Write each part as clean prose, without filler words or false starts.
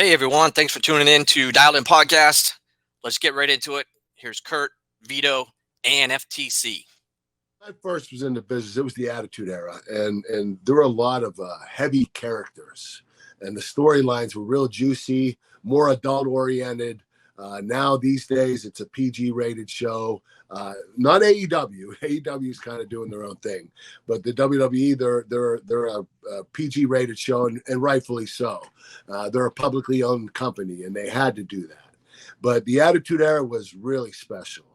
Hey, everyone. Thanks for tuning in to DialedIn Podcast. Let's get right into it. Here's Kurt, Veto, and FTC. When I first was in the business, it was the Attitude Era, and there were a lot of heavy characters, and the storylines were real juicy, more adult-oriented. Now, these days, it's a PG-rated show. Not AEW. AEW is kind of doing their own thing, but the WWE, they're a PG-rated show, and rightfully so. They're a publicly owned company, and they had to do that. But the Attitude Era was really special.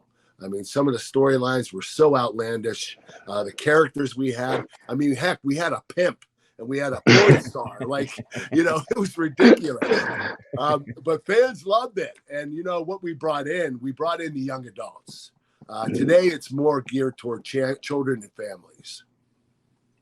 I mean, some of the storylines were so outlandish. The characters we had, I mean, heck, we had a pimp and we had a porn star. Like, it was ridiculous. But fans loved it. And, what we brought in the young adults. Today, it's more geared toward children and families.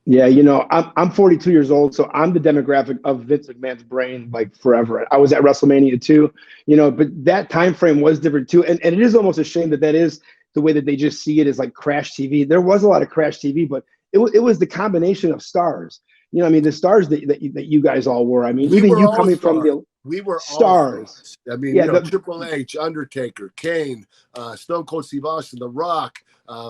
Yeah, I'm 42 years old, so I'm the demographic of Vince McMahon's brain, like forever. I was at Wrestlemania too, but that time frame was different too. And it is almost a shame that is the way that they just see it as like Crash TV. There was a lot of Crash TV, but it was the combination of stars. The stars that you guys all were. I mean, even you coming from the we were stars. I mean, Triple H, Undertaker, Kane, Stone Cold Steve Austin, The Rock,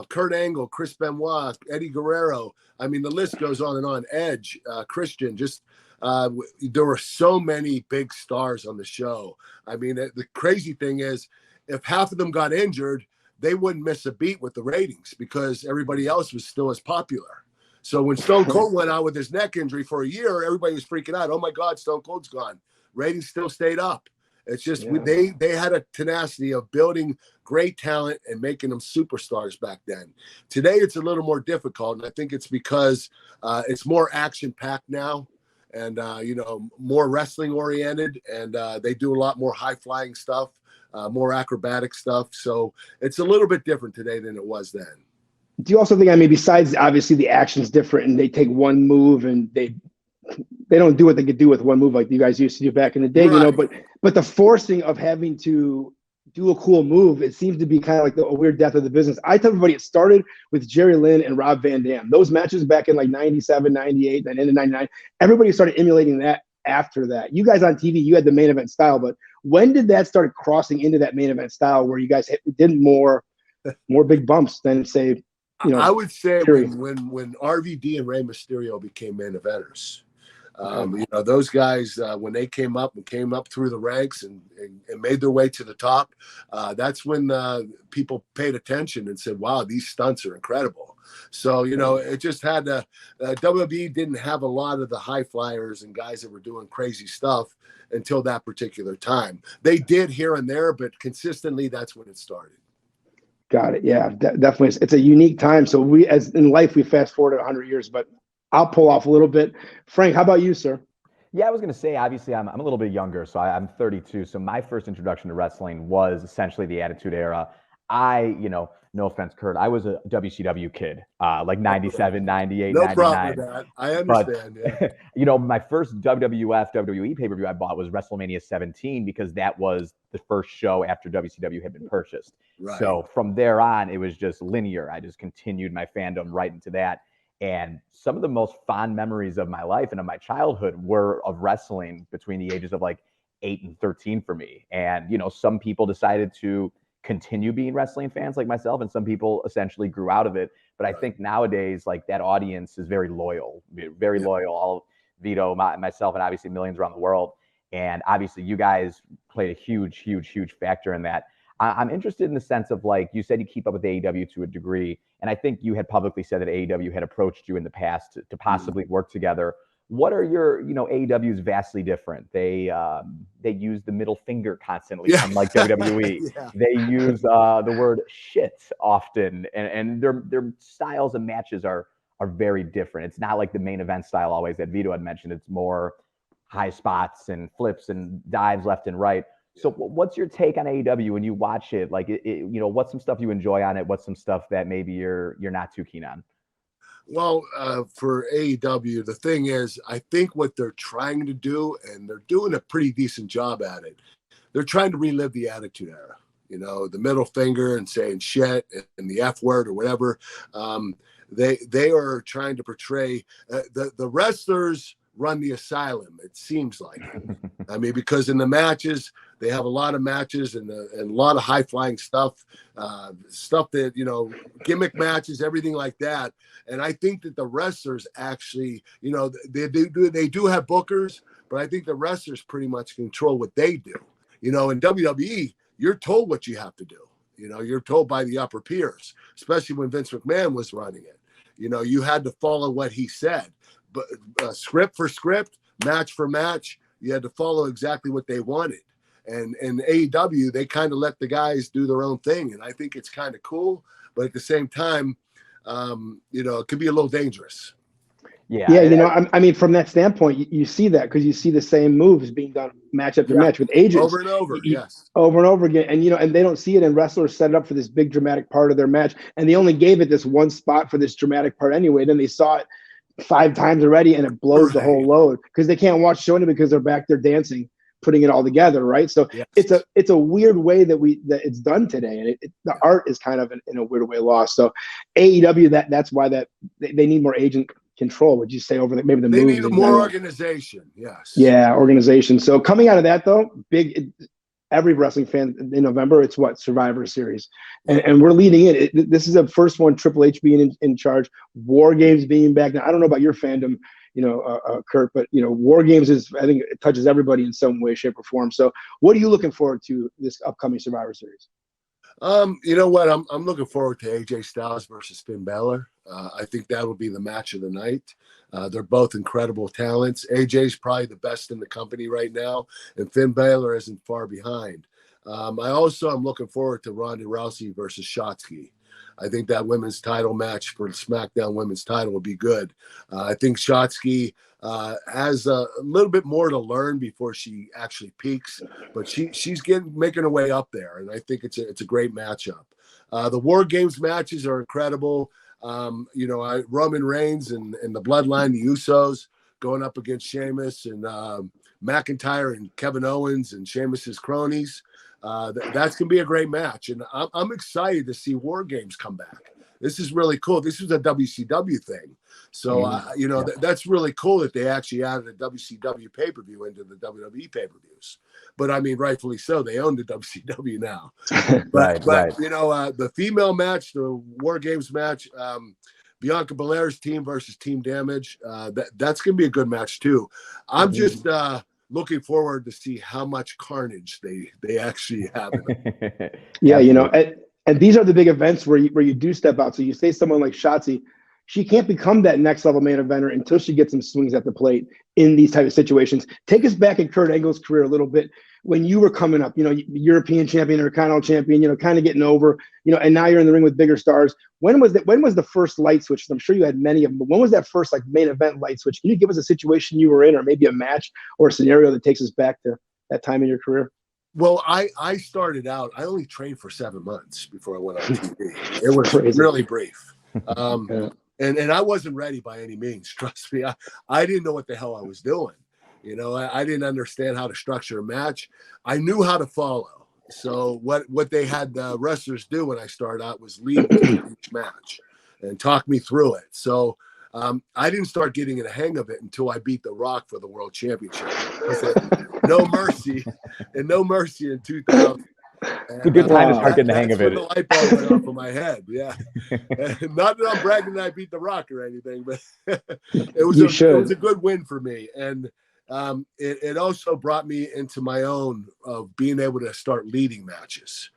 Kurt Angle, Chris Benoit, Eddie Guerrero. I mean, the list goes on and on. Edge, Christian, there were so many big stars on the show. I mean, the crazy thing is, if half of them got injured, they wouldn't miss a beat with the ratings because everybody else was still as popular. So when Stone Cold went out with his neck injury for a year, everybody was freaking out. Oh my God, Stone Cold's gone. Ratings still stayed up. It's just they had a tenacity of building great talent and making them superstars back then. Today, it's a little more difficult, and I think it's because it's more action-packed now and, more wrestling-oriented, and they do a lot more high-flying stuff, more acrobatic stuff. So it's a little bit different today than it was then. Do you also think, besides obviously the action's different and they take one move and they don't do what they could do with one move like you guys used to do back in the day, right. But the forcing of having to do a cool move, it seems to be kind of like a weird death of the business. I tell everybody it started with Jerry Lynn and Rob Van Dam. Those matches back in like 97, 98, then into 99, everybody started emulating that after that. You guys on TV, you had the main event style, but when did that start crossing into that main event style where you guys did more big bumps than say, I would say when RVD and Rey Mysterio became main eventers, those guys, when they came up through the ranks and made their way to the top, that's when people paid attention and said, wow, these stunts are incredible. So, it just had WWE didn't have a lot of the high flyers and guys that were doing crazy stuff until that particular time. They did here and there, but consistently, that's when it started. Got it. Yeah, definitely. It's a unique time. So as in life, we fast forward 100 years, but I'll pull off a little bit. Frank, how about you, sir? Yeah, I was going to say, obviously, I'm a little bit younger, so I'm 32. So my first introduction to wrestling was essentially the Attitude Era. No offense, Kurt, I was a WCW kid, like 97, 98, no 99. problem with that. I understand. But, my first WWE pay-per-view I bought was Wrestlemania 17 because that was the first show after WCW had been purchased. Right. So from there on, it was just linear. I just continued my fandom right into that. And some of the most fond memories of my life and of my childhood were of wrestling between the ages of like 8 and 13 for me. And, some people decided to continue being wrestling fans like myself, and some people essentially grew out of it. But I think nowadays, like that audience is very loyal, all Veto, myself, and obviously millions around the world. And obviously you guys played a huge factor in that. I'm interested in the sense of, like, you said you keep up with AEW to a degree, and I think you had publicly said that AEW had approached you in the past to possibly work together. What are your, AEW's vastly different. They use the middle finger constantly, unlike WWE. Yeah. They use the word shit often, and their styles of matches are very different. It's not like the main event style always that Veto had mentioned. It's more high spots and flips and dives left and right. So what's your take on AEW when you watch it? Like, what's some stuff you enjoy on it? What's some stuff that maybe you're not too keen on? Well, for AEW, the thing is, I think what they're trying to do, and they're doing a pretty decent job at it, they're trying to relive the Attitude Era. The middle finger and saying shit and the F word or whatever. They are trying to portray the wrestlers run the asylum. It seems like. I mean, because in the matches, they have a lot of matches and a lot of high flying stuff, stuff that, you know, gimmick matches, everything like that. And I think that the wrestlers actually, you know, they do have bookers, but I think the wrestlers pretty much control what they do. You know, in WWE, you're told what you have to do. You know, you're told by the upper peers, especially when Vince McMahon was running it. You know, you had to follow what he said. But script for script, match for match, you had to follow exactly what they wanted. And in AEW, they kind of let the guys do their own thing. And I think it's kind of cool. But at the same time, you know, it could be a little dangerous. Yeah, you know, I mean, from that standpoint, you see that because you see the same moves being done match after match with agents over and over, yes, over and over again. And you know, and they don't see it. And wrestlers set it up for this big dramatic part of their match, and they only gave it this one spot for this dramatic part anyway. Then they saw it 5 times already, and it blows the whole load because they can't watch showing it because they're back there dancing, putting it all together, right? So it's a weird way that it's done today, and the art is kind of in a weird way lost. So AEW, that's why they need more agent control. Would you say over maybe the they moves need more organization? Yes. Yeah, organization. So coming out of that though, every wrestling fan in November, it's Survivor Series, and we're leading it. This is the first one. Triple H being in charge, War Games being back. Now I don't know about your fandom, you know, Kurt, but you know, War Games I think it touches everybody in some way, shape, or form. So what are you looking forward to this upcoming Survivor Series? You know what? I'm looking forward to AJ Styles versus Finn Balor. I think that will be the match of the night. They're both incredible talents. AJ's probably the best in the company right now, and Finn Balor isn't far behind. I'm looking forward to Ronda Rousey versus Shotzi. I think that women's title match for the SmackDown women's title will be good. I think Shotzi has a little bit more to learn before she actually peaks, but she's making her way up there, and I think it's a great matchup. The War Games matches are incredible. You know, Roman Reigns and the Bloodline, the Usos, going up against Sheamus and McIntyre and Kevin Owens and Sheamus's cronies. That's going to be a great match. And I'm excited to see War Games come back. This is really cool. This was a WCW thing. So, you know, that's really cool that they actually added a WCW pay-per-view into the WWE pay-per-views. But, I mean, rightfully so. They own the WCW now. But you know, the female match, the War Games match, Bianca Belair's team versus Team Damage, that's going to be a good match, too. I'm just looking forward to see how much carnage they actually have. Yeah, you know, and these are the big events where you do step out. So you say someone like Shotzi, she can't become that next level main eventer until she gets some swings at the plate in these type of situations. Take us back in Kurt Angle's career a little bit when you were coming up, you know, European champion, Intercontinental champion, you know, kind of getting over, you know, and now you're in the ring with bigger stars. When was the first light switch? I'm sure you had many of them, but when was that first like main event light switch? Can you give us a situation you were in, or maybe a match or a scenario that takes us back to that time in your career? Well, I started out, I only trained for 7 months before I went on TV. It was really brief. And I wasn't ready by any means. Trust me. I didn't know what the hell I was doing. You know, I didn't understand how to structure a match. I knew how to follow. So what they had the wrestlers do when I started out was lead each match and talk me through it. So I didn't start getting in the hang of it until I beat The Rock for the World Championship. No mercy in 2000. It's a good time to start getting the hang of it. The light bulb went off in my head. Yeah. Not that I'm bragging that I beat The Rock or anything, but it was a good win for me. And it also brought me into my own of being able to start leading matches.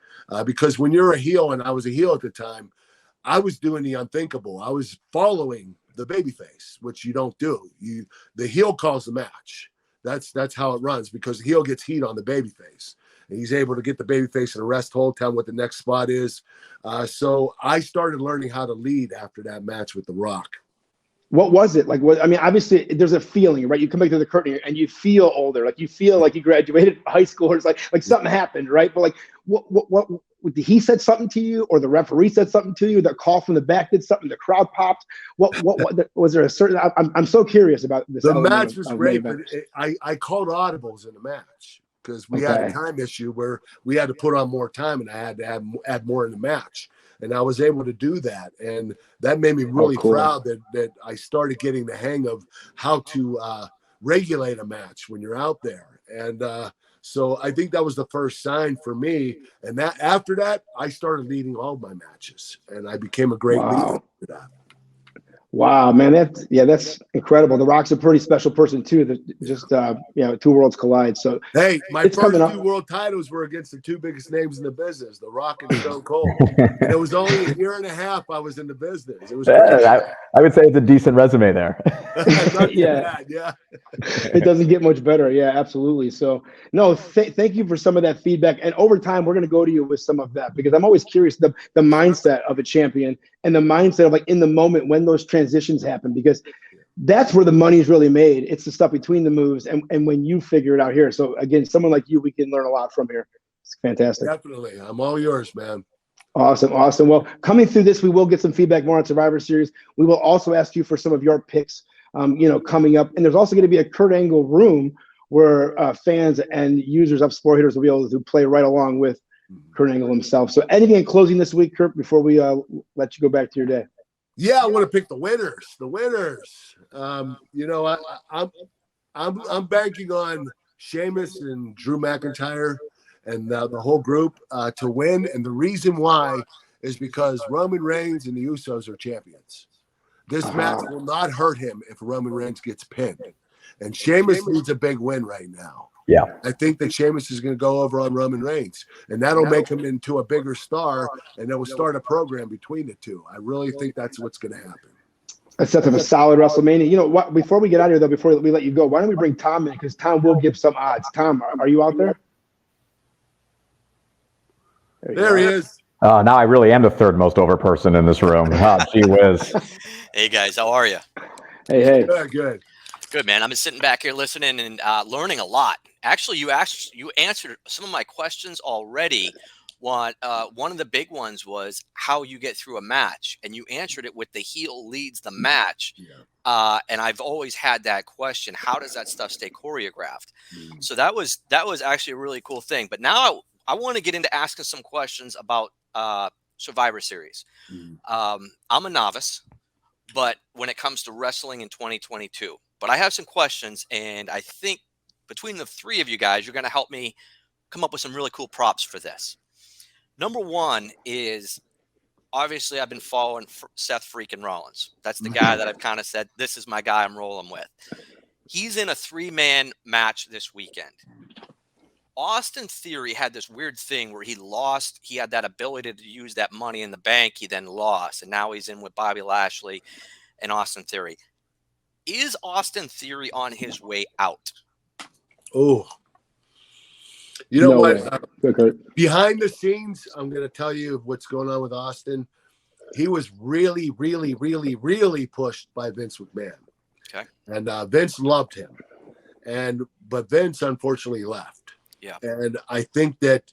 Because when you're a heel, and I was a heel at the time, I was doing the unthinkable. I was following the babyface, which you don't do. The heel calls the match. That's how it runs, because the heel gets heat on the babyface. And he's able to get the babyface in a rest hold, tell him what the next spot is. So I started learning how to lead after that match with The Rock. What was it like? I mean, obviously, there's a feeling, right? You come back to the curtain and you feel older, like you feel like you graduated high school, or it's like something happened, right? But like, what he said something to you, or the referee said something to you? The call from the back did something. The crowd popped. What was there a certain? I'm so curious about this. The match was great, but I called audibles in the match, because we had a time issue where we had to put on more time, and I had to add more in the match. And I was able to do that. And that made me really proud that I started getting the hang of how to regulate a match when you're out there. And so I think that was the first sign for me. And that after that, I started leading all my matches, and I became a great leader after that. Wow, man, that's incredible. The Rock's a pretty special person too. That just two worlds collide. So hey, my first 2 world titles were against the 2 biggest names in the business, The Rock and Stone Cold. And it was only a year and a half I was in the business. It was I would say it's a decent resume there. Yeah, it doesn't get much better. Yeah, absolutely. So no, thank you for some of that feedback. And over time, we're going to go to you with some of that, because I'm always curious the mindset of a champion and the mindset of, like, in the moment when those transitions happen, because that's where the money's really made. It's the stuff between the moves and when you figure it out here. So again, someone like you, we can learn a lot from here. It's fantastic. Definitely. I'm all yours, man. Awesome. Well, coming through this, we will get some feedback more on Survivor Series. We will also ask you for some of your picks, coming up. And there's also going to be a Kurt Angle room where fans and users of Sport Hitters will be able to play right along with Kurt Angle himself. So anything in closing this week, Kurt, before we let you go back to your day? Yeah, I want to pick the winners. I'm banking on Sheamus and Drew McIntyre and the whole group to win. And the reason why is because Roman Reigns and the Usos are champions. This match will not hurt him if Roman Reigns gets pinned. And Sheamus needs a big win right now. Yeah. I think that Sheamus is going to go over on Roman Reigns, and that'll make him into a bigger star, and that will start a program between the two. I really think that's what's going to happen. That's such a solid WrestleMania. You know what? Before we get out of here, though, before we let you go, why don't we bring Tom in? Because Tom will give some odds. Tom, are you out there? There he is. Now I really am the third most over person in this room. Gee whiz. Hey, guys. How are you? Hey. Good, man. I've been sitting back here listening and learning a lot. Actually, you answered some of my questions already. One of the big ones was how you get through a match, and you answered it with the heel leads the match. Yeah. And I've always had that question: how does that stuff stay choreographed? So that was actually a really cool thing. But now I want to get into asking some questions about Survivor Series. I'm a novice, but when it comes to wrestling in 2022. But I have some questions, and I think between the three of you guys, you're going to help me come up with some really cool props for this. Number one is, obviously, I've been following Seth freaking Rollins. That's the guy that I've kind of said, this is my guy I'm rolling with. He's in a 3-man match this weekend. Austin Theory had this weird thing where he lost. He had that ability to use that money in the bank. He then lost, and now he's in with Bobby Lashley and Austin Theory. Is Austin Theory on his way out? Oh, you know what? Behind the scenes, I'm going to tell you what's going on with Austin. He was really, really, really, really pushed by Vince McMahon. Okay. And Vince loved him. But Vince unfortunately left. Yeah. And I think that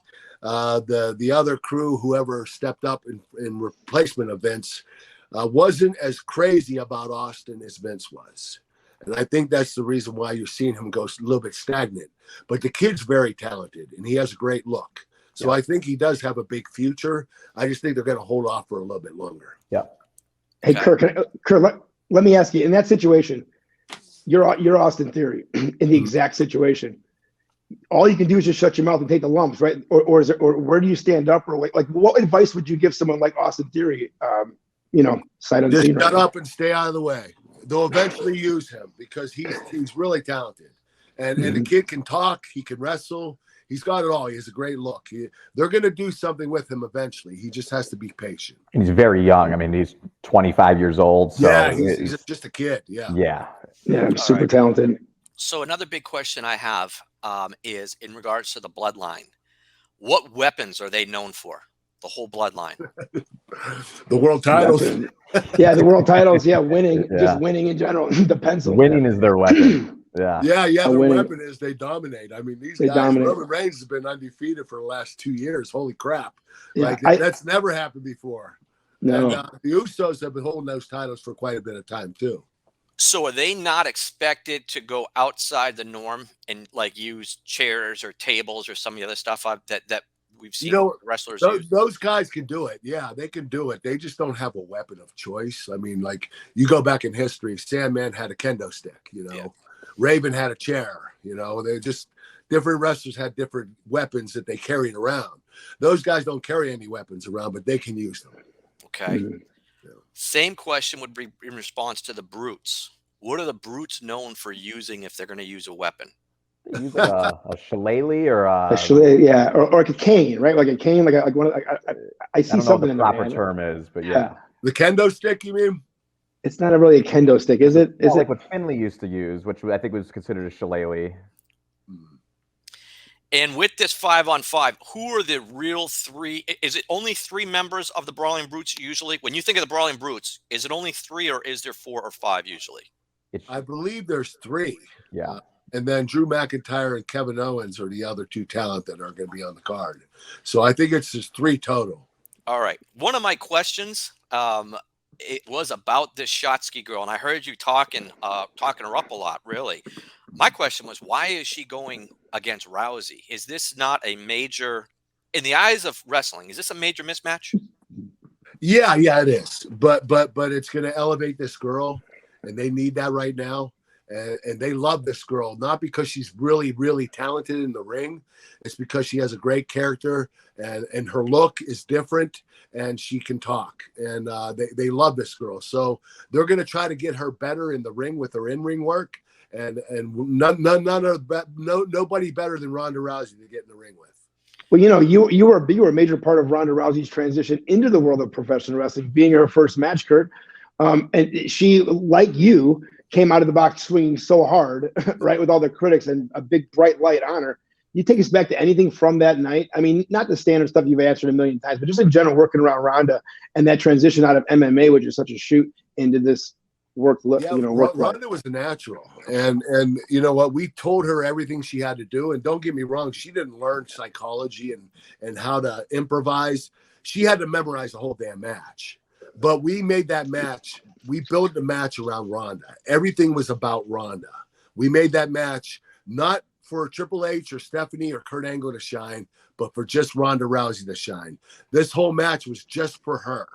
the other crew, whoever stepped up in replacement of Vince, wasn't as crazy about Austin as Vince was. And I think that's the reason why you're seeing him go a little bit stagnant. But the kid's very talented, and he has a great look. So I think he does have a big future. I just think they're going to hold off for a little bit longer. Yeah. Hey, Kurt, let me ask you, in that situation, you're Austin Theory in the exact situation. All you can do is just shut your mouth and take the lumps, right? Or where do you stand up? Or like what advice would you give someone like Austin Theory? Sight unseen. Just shut up and stay out of the way. They'll eventually use him because he's really talented, and the kid can talk. He can wrestle. He's got it all. He has a great look. They're going to do something with him eventually. He just has to be patient. And he's very young. I mean, he's 25 years old. So yeah, he's just a kid. Yeah, super talented. So another big question I have is in regards to the bloodline. What weapons are they known for? The whole bloodline. The world titles. Yeah, the world titles. Yeah, winning. Yeah. Just winning in general. The pencil. Winning is their weapon. Yeah. Their weapon is they dominate. I mean, these guys, Roman Reigns has been undefeated for the last 2 years. Holy crap. Yeah, that's never happened before. No. And the Usos have been holding those titles for quite a bit of time, too. So are they not expected to go outside the norm and like use chairs or tables or some of the other stuff that we've seen wrestlers use? Those guys can do it. Yeah, they can do it. They just don't have a weapon of choice. I mean, like you go back in history, Sandman had a kendo stick, Raven had a chair. They just different wrestlers had different weapons that they carried around. Those guys don't carry any weapons around, but they can use them. Okay. Same question would be in response to the Brutes. What are the Brutes known for using if they're going to use a weapon? They use like a shillelagh or a shillelagh, yeah, or like a cane, right? Like a cane, like one. I see something in the there. proper term is, but yeah. The kendo stick, you mean? It's not really a kendo stick, is it? Is it like what Finley used to use, which I think was considered a shillelagh? And with this 5-on-5, who are the real three? Is it only 3 members of the Brawling Brutes usually? When you think of the Brawling Brutes, is it only 3 or is there 4 or 5 usually? I believe there's 3. Yeah. And then Drew McIntyre and Kevin Owens are the other 2 talent that are going to be on the card. So I think it's just 3 total. All right. One of my questions, it was about this Shotzi girl, and I heard you talking her up a lot, really. My question was, why is she going against Rousey? Is this not a major, in the eyes of wrestling, is this a major mismatch? Yeah, it is. But it's going to elevate this girl, and they need that right now. And they love this girl, not because she's really, really talented in the ring. It's because she has a great character and her look is different and she can talk. And they love this girl. So they're going to try to get her better in the ring with her in-ring work. And nobody better than Ronda Rousey to get in the ring with. Well, you were a major part of Ronda Rousey's transition into the world of professional wrestling, being her first match, Kurt. And she, like you, came out of the box swinging so hard, right, with all the critics and a big bright light on her. You take us back to anything from that night? I mean, not the standard stuff you've answered a million times, but just in general, working around Ronda and that transition out of MMA, which is such a shoot, into this work. Ronda was a natural, and you know what? We told her everything she had to do, and don't get me wrong, she didn't learn psychology and how to improvise. She had to memorize the whole damn match. But we made that match. We built the match around Ronda. Everything was about Ronda. We made that match not for Triple H or Stephanie or Kurt Angle to shine, but for just Ronda Rousey to shine. This whole match was just for her.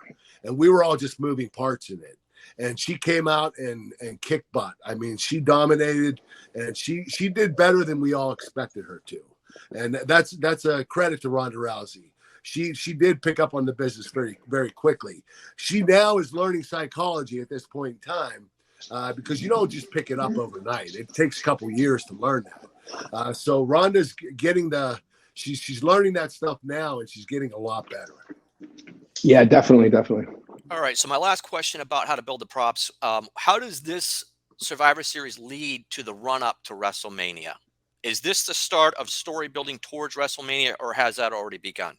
And we were all just moving parts in it. And she came out and kicked butt. I mean, she dominated, and she did better than we all expected her to. And that's a credit to Ronda Rousey. She did pick up on the business very, very quickly. She now is learning psychology at this point in time because you don't just pick it up overnight. It takes a couple years to learn that. So Ronda's getting she's learning that stuff now, and she's getting a lot better. Yeah, definitely. All right. So my last question about how to build the props. How does this Survivor Series lead to the run-up to WrestleMania? Is this the start of story building towards WrestleMania, or has that already begun?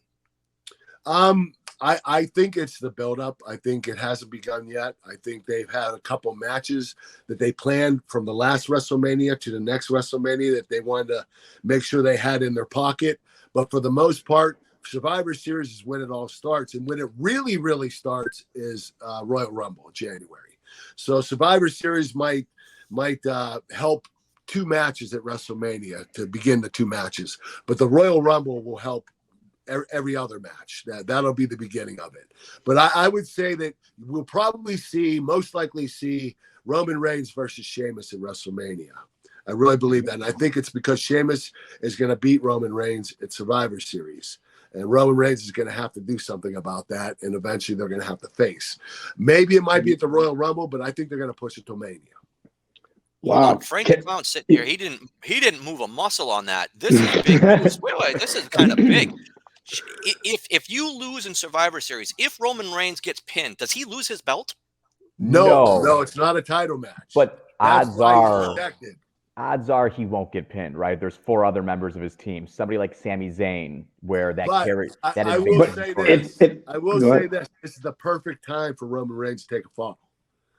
I think it's the buildup. I think it hasn't begun yet. I think they've had a couple matches that they planned from the last WrestleMania to the next WrestleMania that they wanted to make sure they had in their pocket. But for the most part, Survivor Series is when it all starts. And when it really, really starts is Royal Rumble in January. So Survivor Series might help 2 matches at WrestleMania to begin the 2 matches. But the Royal Rumble will help every other match. That'll be the beginning of it. But I would say that we'll probably most likely see Roman Reigns versus Sheamus at WrestleMania. I really believe that. And I think it's because Sheamus is going to beat Roman Reigns at Survivor Series. And Roman Reigns is going to have to do something about that. And eventually they're going to have to face. Maybe it might be at the Royal Rumble, but I think they're going to push it to Mania. Wow, Frank Clown sitting here. He didn't move a muscle on that. This is big news. Wait, this is kind of big. If you lose in Survivor Series, if Roman Reigns gets pinned, does he lose his belt? No, it's not a title match. But odds are he won't get pinned, right? There's 4 other members of his team. Somebody like Sami Zayn, where that carries. I will say this. This is the perfect time for Roman Reigns to take a fall.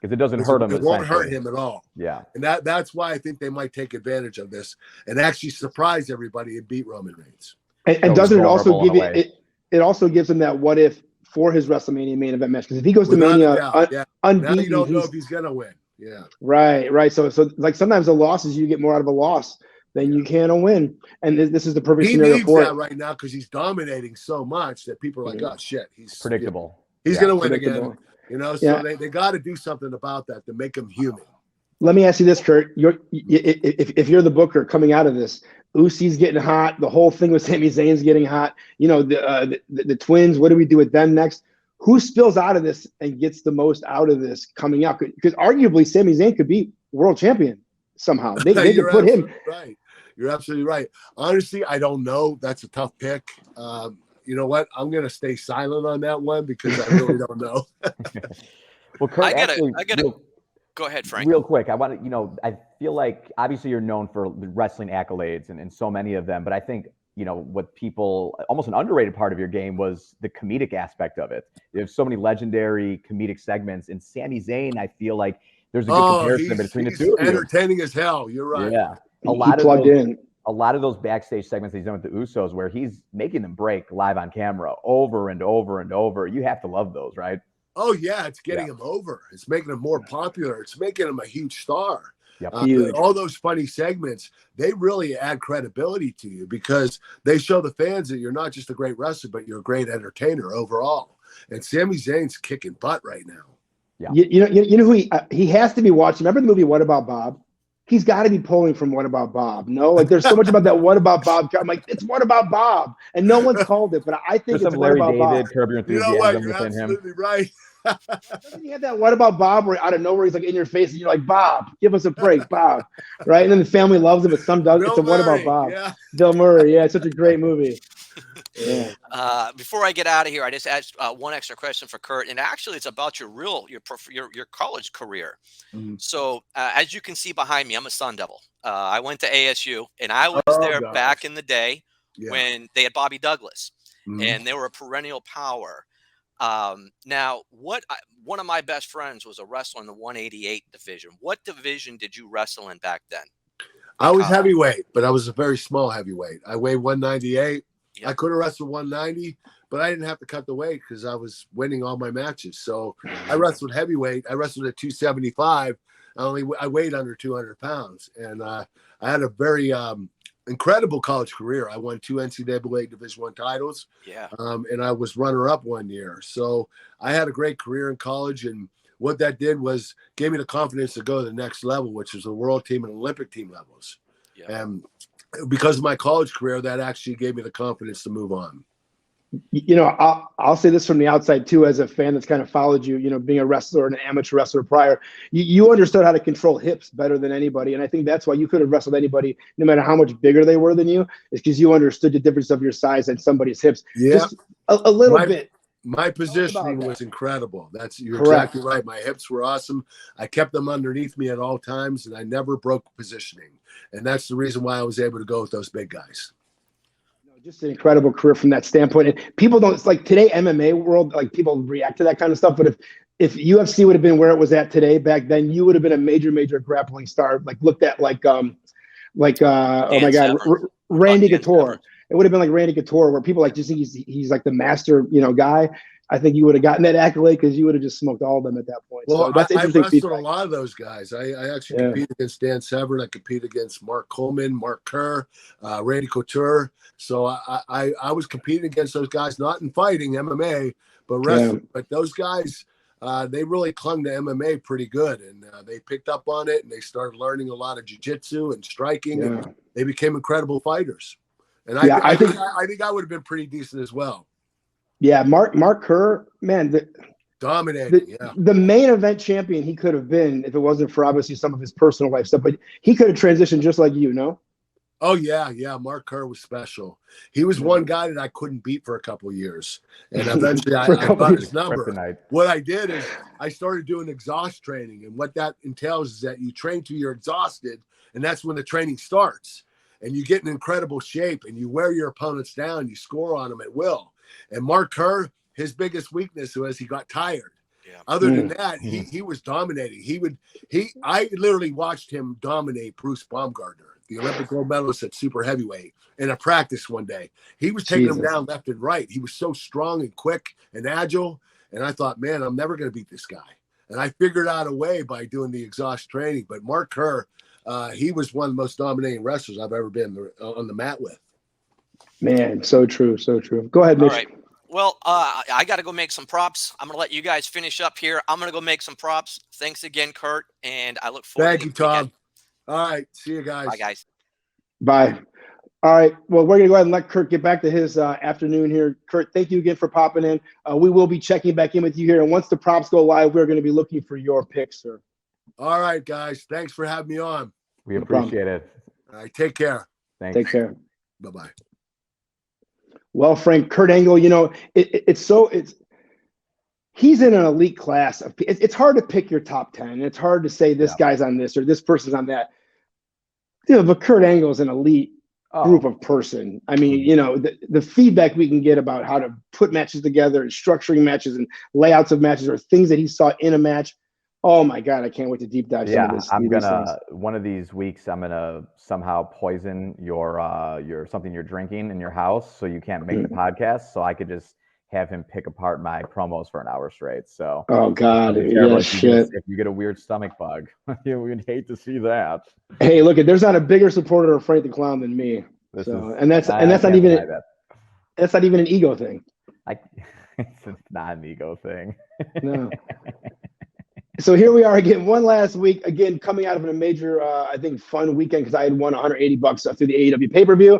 Because it doesn't hurt him. It won't hurt him at all. Yeah. And that's why I think they might take advantage of this and actually surprise everybody and beat Roman Reigns. And doesn't it also give it also gives him that what if for his WrestleMania main event match? Because if he goes to Mania unbeaten, now you don't know if he's gonna win. Yeah. Right. So like sometimes the losses you get more out of a loss than you can a win. And this is the perfect scenario for it. He needs that right now because he's dominating so much that people are like, oh shit, he's predictable. He's gonna win again. So they got to do something about that to make him human. Let me ask you this, Kurt. If you're the booker coming out of this, Ussy's getting hot. The whole thing with Sami Zayn's getting hot. You know, the twins. What do we do with them next? Who spills out of this and gets the most out of this coming out? Because arguably, Sami Zayn could be world champion somehow. They could put him. Right. You're absolutely right. Honestly, I don't know. That's a tough pick. You know what? I'm going to stay silent on that one because I really don't know. Well, Kurt, I gotta. Go ahead, Frank. Real quick, I want to, I feel like obviously you're known for the wrestling accolades and so many of them, but I think, what people, almost an underrated part of your game was the comedic aspect of it. You have so many legendary comedic segments, and Sami Zayn, I feel like there's a good comparison between the two of you. Entertaining as hell. You're right. Yeah. A lot of those backstage segments he's done with the Usos where he's making them break live on camera over and over and over. You have to love those, right? Oh, yeah, it's getting him over. It's making him more popular. It's making him a huge star. Yep. All those funny segments, they really add credibility to you because they show the fans that you're not just a great wrestler, but you're a great entertainer overall. And Sami Zayn's kicking butt right now. Yeah. You know who he has to be watching? Remember the movie What About Bob? He's got to be pulling from What About Bob. No, like there's so much about that What About Bob. I'm like, it's What About Bob, and no one's called it, but I think there's it's some What Larry About David, Bob. Curb Your You know what? Enthusiasm You're within absolutely him. right. Doesn't he have that What About Bob where out of nowhere he's like in your face and you're like, Bob, give us a break, Bob, right? And then the family loves him, but some doesn't. It's a What About Bob. Yeah. Bill Murray, yeah, it's such a great movie. Yeah. Before I get out of here, I just asked one extra question for Kurt, and actually, it's about your college career. Mm-hmm. So, as you can see behind me, I'm a Sun Devil. I went to ASU, and I was there back in the day when they had Bobby Douglas, and they were a perennial power. Now, one of my best friends was a wrestler in the 188 division. What division did you wrestle in back then? I was heavyweight, but I was a very small heavyweight. I weighed 198. Yep. I could have wrestled 190, but I didn't have to cut the weight because I was winning all my matches. So I wrestled heavyweight. I wrestled at 275. I weighed under 200 pounds, and I had a very incredible college career. I won 2 NCAA Division I titles. Yeah. And I was runner-up one year. So I had a great career in college, and what that did was gave me the confidence to go to the next level, which is the world team and Olympic team levels. Yeah. And because of my college career, that actually gave me the confidence to move on. I'll say this from the outside too, as a fan that's kind of followed you, being a wrestler and an amateur wrestler prior, you understood how to control hips better than anybody. And I think that's why you could have wrestled anybody, no matter how much bigger they were than you, is because you understood the difference of your size and somebody's hips. Yeah. Just a little bit. My positioning was incredible. You're correct. Exactly right. My hips were awesome. I kept them underneath me at all times, and I never broke positioning. And that's the reason why I was able to go with those big guys. Just an incredible career from that standpoint. And people don't, it's like today MMA world, like people react to that kind of stuff. But if UFC would have been where it was at today, back then, you would have been a major grappling star, like looked at like oh my God, Randy Couture. It would have been like Randy Couture, where people like just think he's like the master, guy. I think you would have gotten that accolade because you would have just smoked all of them at that point. Well, so that's I interesting. wrestled a lot of those guys. I actually competed against Dan Severn. I competed against Mark Coleman, Mark Kerr, Randy Couture. So I was competing against those guys, not in fighting MMA, but wrestling. Yeah. But those guys, they really clung to MMA pretty good, and they picked up on it, and they started learning a lot of jiu-jitsu and striking, and they became incredible fighters. And I think I would have been pretty decent as well. Yeah, Mark Kerr, man, dominating. The main event champion he could have been if it wasn't for obviously some of his personal life stuff. But he could have transitioned just like you, no? Oh yeah. Mark Kerr was special. He was one guy that I couldn't beat for a couple of years, and eventually I got his number. What I did is I started doing exhaust training, and what that entails is that you train till you're exhausted, and that's when the training starts. And you get in incredible shape, and you wear your opponents down. You score on them at will. And Mark Kerr, his biggest weakness was he got tired. Yeah. Other than that, he was dominating. I literally watched him dominate Bruce Baumgartner, the Olympic gold medalist at super heavyweight, in a practice one day. He was taking him down left and right. He was so strong and quick and agile. And I thought, man, I'm never going to beat this guy. And I figured out a way by doing the exhaust training. But Mark Kerr, he was one of the most dominating wrestlers I've ever been on the mat with. Man, so true, so true. Go ahead, Mitch. All right. Well, I got to go make some props. I'm going to let you guys finish up here. I'm going to go make some props. Thanks again, Kurt, and I look forward Thank to you, the Tom. weekend. All right. See you guys. Bye, guys. Bye. All right. Well, we're going to go ahead and let Kurt get back to his afternoon here. Kurt, thank you again for popping in. We will be checking back in with you here. And once the props go live, we're going to be looking for your picks, sir. All right, guys. Thanks for having me on. We appreciate it. All right. Take care. Thanks. Take care. Bye-bye. Well, Frank, Kurt Angle, you know, he's in an elite class. It's hard to pick your top 10. It's hard to say this guy's on this or this person's on that. You know, but Kurt Angle is an elite group of person. I mean, you know, the feedback we can get about how to put matches together and structuring matches and layouts of matches or things that he saw in a match. Oh my God, I can't wait to deep dive some of this. I'm gonna one of these weeks I'm gonna somehow poison your something you're drinking in your house so you can't make the podcast, so I could just have him pick apart my promos for an hour straight. So oh God, yeah, shit. If you get a weird stomach bug, you would hate to see that. Hey, look, there's not a bigger supporter of Frank the Clown than me. That's not even an ego thing. It's not an ego thing. No. So here we are again, one last week, again, coming out of a major, I think, fun weekend because I had won $180 through the AEW pay-per-view,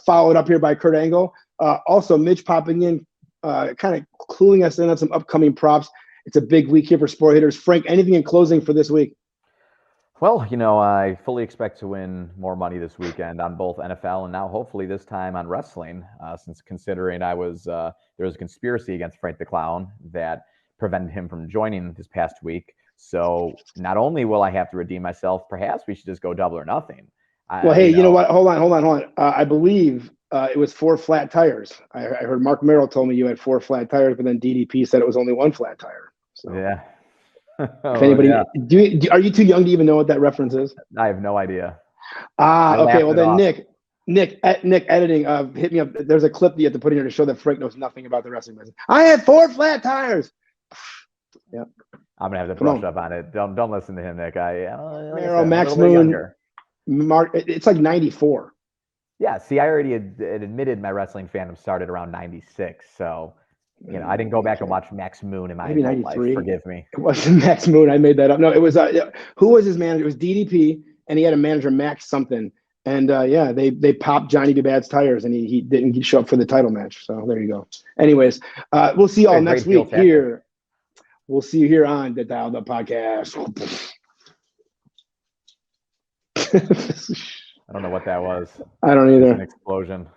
followed up here by Kurt Angle. Also, Mitch popping in, kind of cluing us in on some upcoming props. It's a big week here for sport hitters. Frank, anything in closing for this week? Well, you know, I fully expect to win more money this weekend on both NFL and now hopefully this time on wrestling, since considering there was a conspiracy against Frank the Clown that prevented him from joining this past week. So not only will I have to redeem myself, perhaps we should just go double or nothing. You know what? Hold on. I believe it was 4 flat tires. I heard Mark Merrill told me you had 4 flat tires, but then DDP said it was only 1 flat tire. So. Yeah. If anybody, are you too young to even know what that reference is? I have no idea. Okay. Well then, Nick, editing, hit me up. There's a clip that you have to put in here to show that Frank knows nothing about the wrestling business. I had 4 flat tires. Yeah, I'm gonna have to brush up on it. Don't listen to him, Nick. Max Moon, Mark. It's like 94. Yeah. See, I already had admitted my wrestling fandom started around 96. So, you know, I didn't go back and watch Max Moon in my life. Forgive me. It wasn't Max Moon. I made that up. No, it was who was his manager? It was DDP, and he had a manager, Max something. And they popped Johnny B. Bad's tires, and he didn't show up for the title match. So there you go. Anyways, we'll see you all next week here. We'll see you here on the Dialed Up Podcast. I don't know what that was. I don't either. An explosion.